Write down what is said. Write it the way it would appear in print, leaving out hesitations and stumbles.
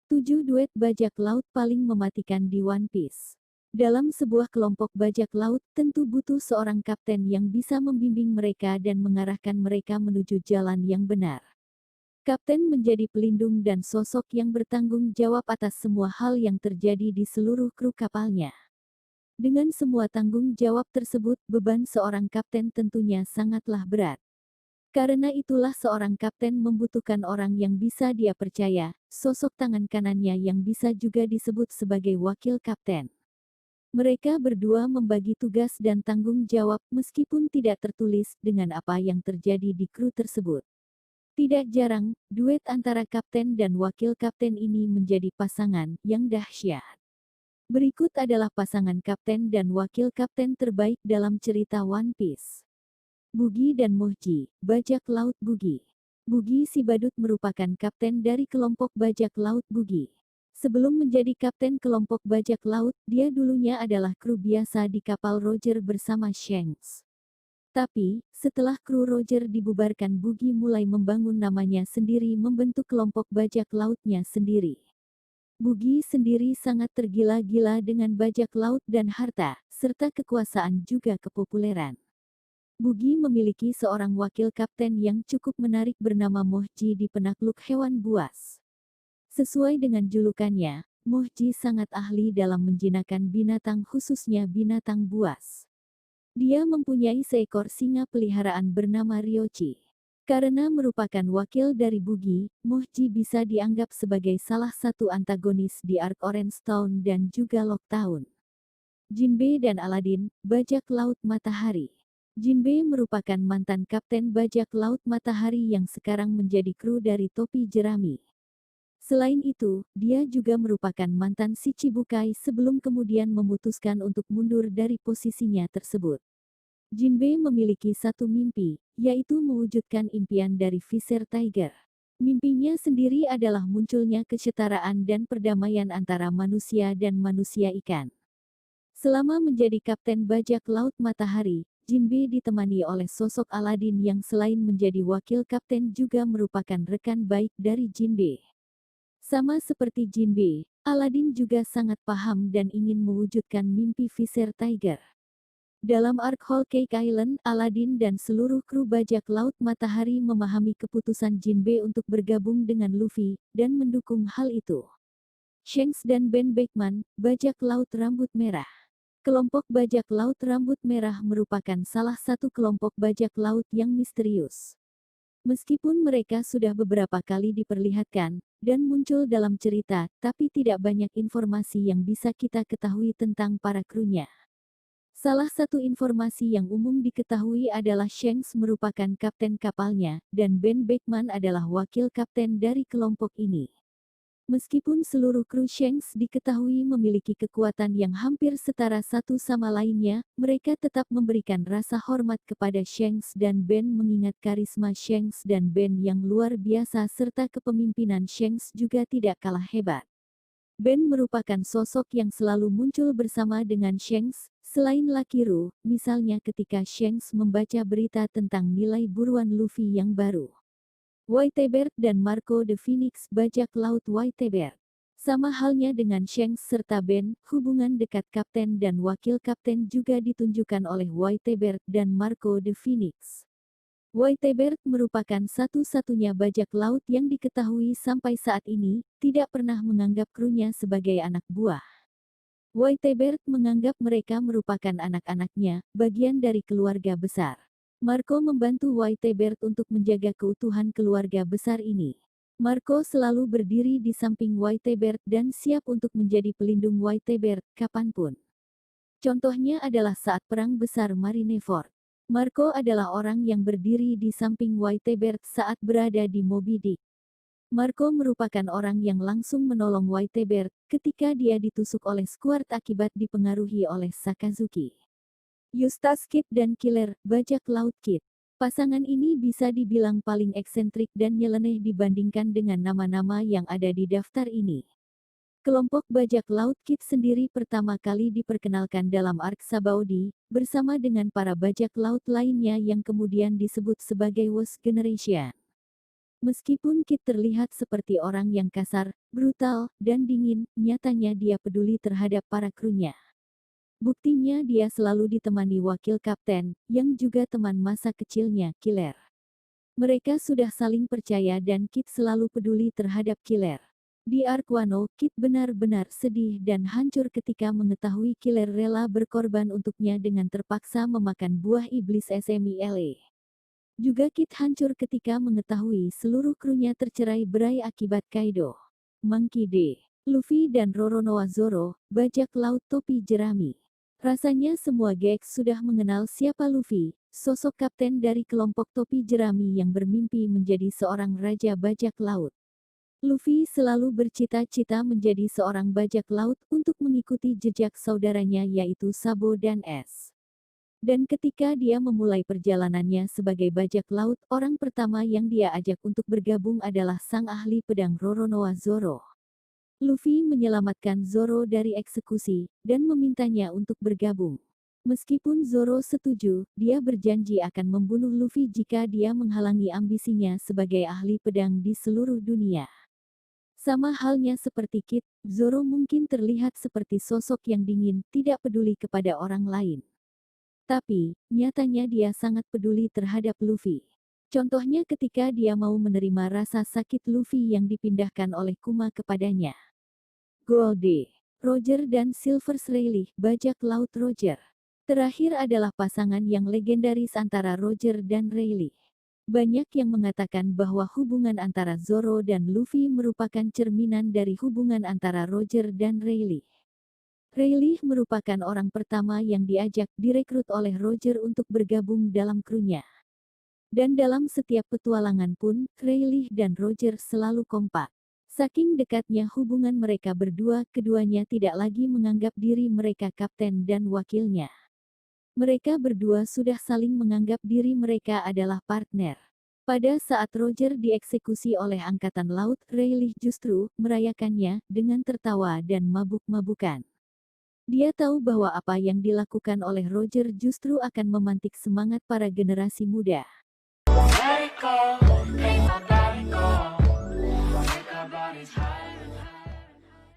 7 duet bajak laut paling mematikan di One Piece. Dalam sebuah kelompok bajak laut, tentu butuh seorang kapten yang bisa membimbing mereka dan mengarahkan mereka menuju jalan yang benar. Kapten menjadi pelindung dan sosok yang bertanggung jawab atas semua hal yang terjadi di seluruh kru kapalnya. Dengan semua tanggung jawab tersebut, beban seorang kapten tentunya sangatlah berat. Karena itulah seorang kapten membutuhkan orang yang bisa dia percaya, sosok tangan kanannya yang bisa juga disebut sebagai wakil kapten. Mereka berdua membagi tugas dan tanggung jawab meskipun tidak tertulis dengan apa yang terjadi di kru tersebut. Tidak jarang, duet antara kapten dan wakil kapten ini menjadi pasangan yang dahsyat. Berikut adalah pasangan kapten dan wakil kapten terbaik dalam cerita One Piece. Bugi dan Mochi, bajak laut Bugi. Bugi si badut merupakan kapten dari kelompok bajak laut Bugi. Sebelum menjadi kapten kelompok bajak laut, dia dulunya adalah kru biasa di kapal Roger bersama Shanks. Tapi, setelah kru Roger dibubarkan, Bugi mulai membangun namanya sendiri, membentuk kelompok bajak lautnya sendiri. Bugi sendiri sangat tergila-gila dengan bajak laut dan harta, serta kekuasaan juga kepopuleran. Bugi memiliki seorang wakil kapten yang cukup menarik bernama Mochi di penakluk hewan buas. Sesuai dengan julukannya, Mochi sangat ahli dalam menjinakkan binatang, khususnya binatang buas. Dia mempunyai seekor singa peliharaan bernama Ryochi. Karena merupakan wakil dari Bugi, Mochi bisa dianggap sebagai salah satu antagonis di arc Orange Town dan juga Locktown. Jinbe dan Aladdin, bajak laut matahari. Jinbe merupakan mantan kapten bajak laut matahari yang sekarang menjadi kru dari topi jerami. Selain itu, dia juga merupakan mantan Shichibukai sebelum kemudian memutuskan untuk mundur dari posisinya tersebut. Jinbe memiliki satu mimpi, yaitu mewujudkan impian dari Fisher Tiger. Mimpinya sendiri adalah munculnya kesetaraan dan perdamaian antara manusia dan manusia ikan. Selama menjadi kapten bajak laut matahari, Jinbe ditemani oleh sosok Aladdin yang selain menjadi wakil kapten juga merupakan rekan baik dari Jinbe. Sama seperti Jinbe, Aladdin juga sangat paham dan ingin mewujudkan mimpi Fisher Tiger. Dalam arc Whole Cake Island, Aladdin dan seluruh kru bajak laut matahari memahami keputusan Jinbe untuk bergabung dengan Luffy, dan mendukung hal itu. Shanks dan Ben Beckman, bajak laut rambut merah. Kelompok bajak laut rambut merah merupakan salah satu kelompok bajak laut yang misterius. Meskipun mereka sudah beberapa kali diperlihatkan, dan muncul dalam cerita, tapi tidak banyak informasi yang bisa kita ketahui tentang para krunya. Salah satu informasi yang umum diketahui adalah Shanks merupakan kapten kapalnya, dan Ben Beckman adalah wakil kapten dari kelompok ini. Meskipun seluruh kru Shanks diketahui memiliki kekuatan yang hampir setara satu sama lainnya, mereka tetap memberikan rasa hormat kepada Shanks dan Ben mengingat karisma Shanks dan Ben yang luar biasa serta kepemimpinan Shanks juga tidak kalah hebat. Ben merupakan sosok yang selalu muncul bersama dengan Shanks, selain Lakiru, misalnya ketika Shanks membaca berita tentang nilai buruan Luffy yang baru. Whitebeard dan Marco the Phoenix, bajak laut Whitebeard. Sama halnya dengan Shanks serta Ben, hubungan dekat kapten dan wakil kapten juga ditunjukkan oleh Whitebeard dan Marco the Phoenix. Whitebeard merupakan satu-satunya bajak laut yang diketahui sampai saat ini, tidak pernah menganggap krunya sebagai anak buah. Whitebeard menganggap mereka merupakan anak-anaknya, bagian dari keluarga besar. Marco membantu Whitebeard untuk menjaga keutuhan keluarga besar ini. Marco selalu berdiri di samping Whitebeard dan siap untuk menjadi pelindung Whitebeard kapanpun. Contohnya adalah saat Perang Besar Marineford. Marco adalah orang yang berdiri di samping Whitebeard saat berada di Moby Dick. Marco merupakan orang yang langsung menolong Whitebeard ketika dia ditusuk oleh Squart akibat dipengaruhi oleh Sakazuki. Eustace Kid dan Killer, bajak laut Kid. Pasangan ini bisa dibilang paling eksentrik dan nyeleneh dibandingkan dengan nama-nama yang ada di daftar ini. Kelompok bajak laut Kid sendiri pertama kali diperkenalkan dalam arc Sabaody, bersama dengan para bajak laut lainnya yang kemudian disebut sebagai West Generation. Meskipun Kit terlihat seperti orang yang kasar, brutal, dan dingin, nyatanya dia peduli terhadap para krunya. Buktinya dia selalu ditemani wakil kapten, yang juga teman masa kecilnya, Killer. Mereka sudah saling percaya dan Kit selalu peduli terhadap Killer. Di Arc Wano, Kit benar-benar sedih dan hancur ketika mengetahui Killer rela berkorban untuknya dengan terpaksa memakan buah iblis SMILE. Juga Kit hancur ketika mengetahui seluruh krunya tercerai-berai akibat Kaido, Monkey D, Luffy dan Roronoa Zoro, bajak laut topi jerami. Rasanya semua Gex sudah mengenal siapa Luffy, sosok kapten dari kelompok topi jerami yang bermimpi menjadi seorang raja bajak laut. Luffy selalu bercita-cita menjadi seorang bajak laut untuk mengikuti jejak saudaranya yaitu Sabo dan S. Dan ketika dia memulai perjalanannya sebagai bajak laut, orang pertama yang dia ajak untuk bergabung adalah sang ahli pedang Roronoa Zoro. Luffy menyelamatkan Zoro dari eksekusi, dan memintanya untuk bergabung. Meskipun Zoro setuju, dia berjanji akan membunuh Luffy jika dia menghalangi ambisinya sebagai ahli pedang di seluruh dunia. Sama halnya seperti Kid, Zoro mungkin terlihat seperti sosok yang dingin, tidak peduli kepada orang lain. Tapi, nyatanya dia sangat peduli terhadap Luffy. Contohnya ketika dia mau menerima rasa sakit Luffy yang dipindahkan oleh Kuma kepadanya. Goldie, Roger dan Silver Rayleigh, bajak laut Roger. Terakhir adalah pasangan yang legendaris antara Roger dan Rayleigh. Banyak yang mengatakan bahwa hubungan antara Zoro dan Luffy merupakan cerminan dari hubungan antara Roger dan Rayleigh. Rayleigh merupakan orang pertama yang diajak direkrut oleh Roger untuk bergabung dalam krunya. Dan dalam setiap petualangan pun, Rayleigh dan Roger selalu kompak. Saking dekatnya hubungan mereka berdua, keduanya tidak lagi menganggap diri mereka kapten dan wakilnya. Mereka berdua sudah saling menganggap diri mereka adalah partner. Pada saat Roger dieksekusi oleh Angkatan Laut, Rayleigh justru merayakannya dengan tertawa dan mabuk-mabukan. Dia tahu bahwa apa yang dilakukan oleh Roger justru akan memantik semangat para generasi muda.